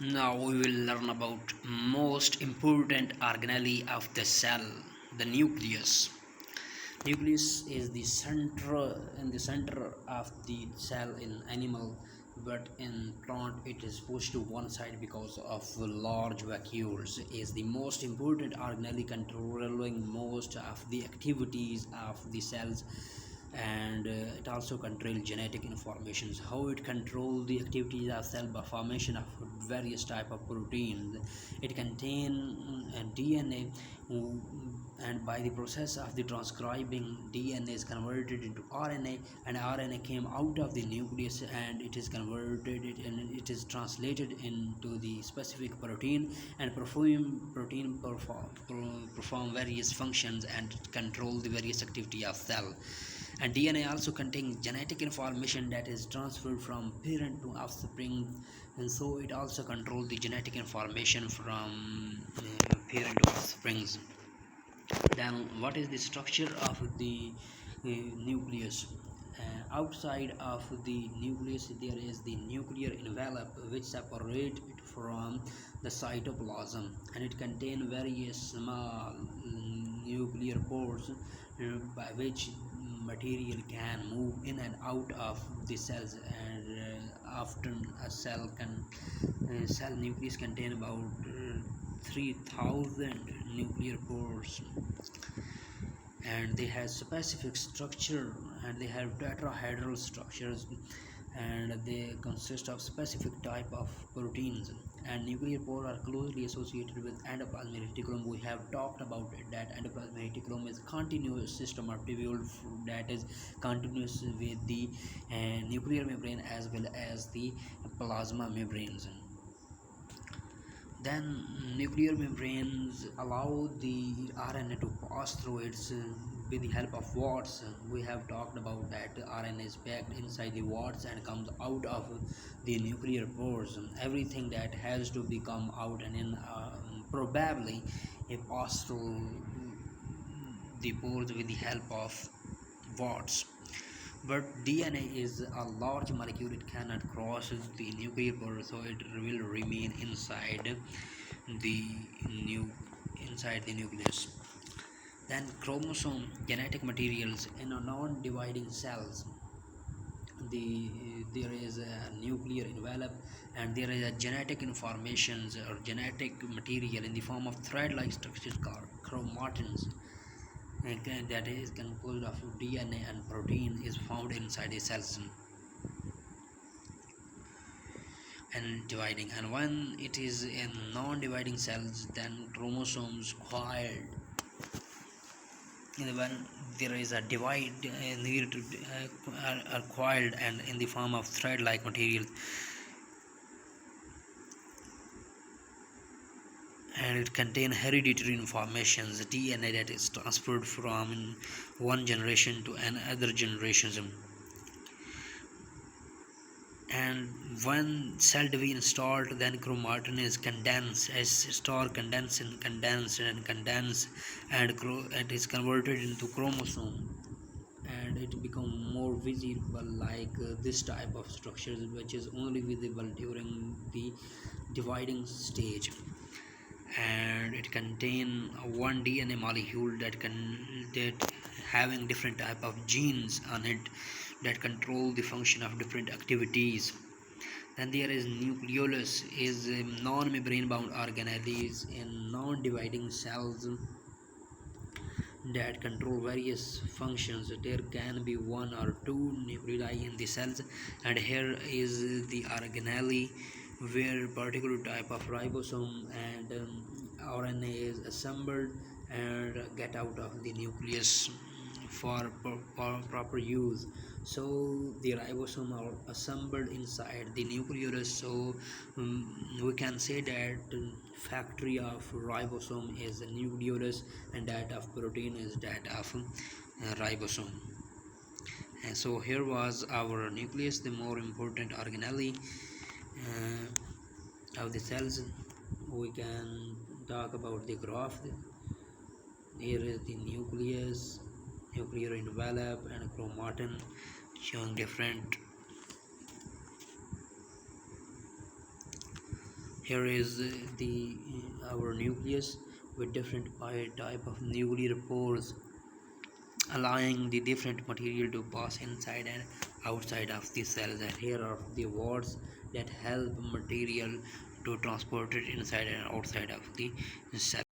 Now we will learn about most important organelle of the cell, the nucleus. Nucleus is the center of the cell in animal, but in plant it is pushed to one side because of large vacuoles. Is the most important organelle controlling most of the activities of the cells, and it also controls genetic informations. How it controls the activities of cell formation of various type of proteins. It contain DNA, and by the process of the transcribing, DNA is converted into RNA, and RNA came out of the nucleus, and it is converted and it is translated into the specific protein, and perform various functions and control the various activity of cell. And DNA also contains genetic information that is transferred from parent to offspring, and so it also controls the genetic information from parent to offsprings. Then what is the structure of the nucleus? Outside of the nucleus there is the nuclear envelope, which separates it from the cytoplasm, and it contains various small nuclear pores by which material can move in and out of the cells. And often a cell nucleus contain about 3000 nuclear pores, and they have specific structure, and they have tetrahedral structures, and they consist of specific type of proteins. And nuclear pore are closely associated with endoplasmic reticulum. We have talked about it, that endoplasmic reticulum is continuous system of tubule that is continuous with the nuclear membrane as well as the plasma membranes. Then nuclear membranes allow the RNA to pass through its with the help of warts. We have talked about that RNA is packed inside the warts and comes out of the nuclear pores. Everything that has to become out and in probably a pass through the pores with the help of warts. But DNA is a large molecule, it cannot cross the nuclear pore, so it will remain the new inside the nucleus. Then chromosome, genetic materials in a non-dividing cells. There is a nuclear envelope, and there is a genetic informations or genetic material in the form of thread-like structures called chromatins, and that is composed of DNA and protein is found inside the cells and dividing. And when it is in non-dividing cells, then chromosomes coiled. And when there is a divide, are coiled and in the form of thread-like material, and it contain hereditary informations, DNA, that is transferred from one generation to another generation. And when cell division start, then chromatin is condensed as star condensed and condensed, and it is converted into chromosome, and it become more visible like this type of structures, which is only visible during the dividing stage. And it contain one DNA molecule that having different type of genes on it that control the function of different activities. Then there is nucleolus, is non-membrane bound organelles in non-dividing cells that control various functions. There can be one or two nuclei in the cells, and here is the organelle where particular type of ribosome and RNA is assembled and get out of the nucleus for proper use. So the ribosome are assembled inside the nucleus. So we can say that factory of ribosome is the nucleus, and that of protein is that of ribosome. And so here was our nucleus, the more important organelle of the cells. We can talk about the graph. Here is the nucleus, nuclear envelope, and chromatin showing different. Here is the our nucleus with different type of nuclear pores, allowing the different material to pass inside and outside of the cells. And here are the words that help material to transport it inside and outside of the cell.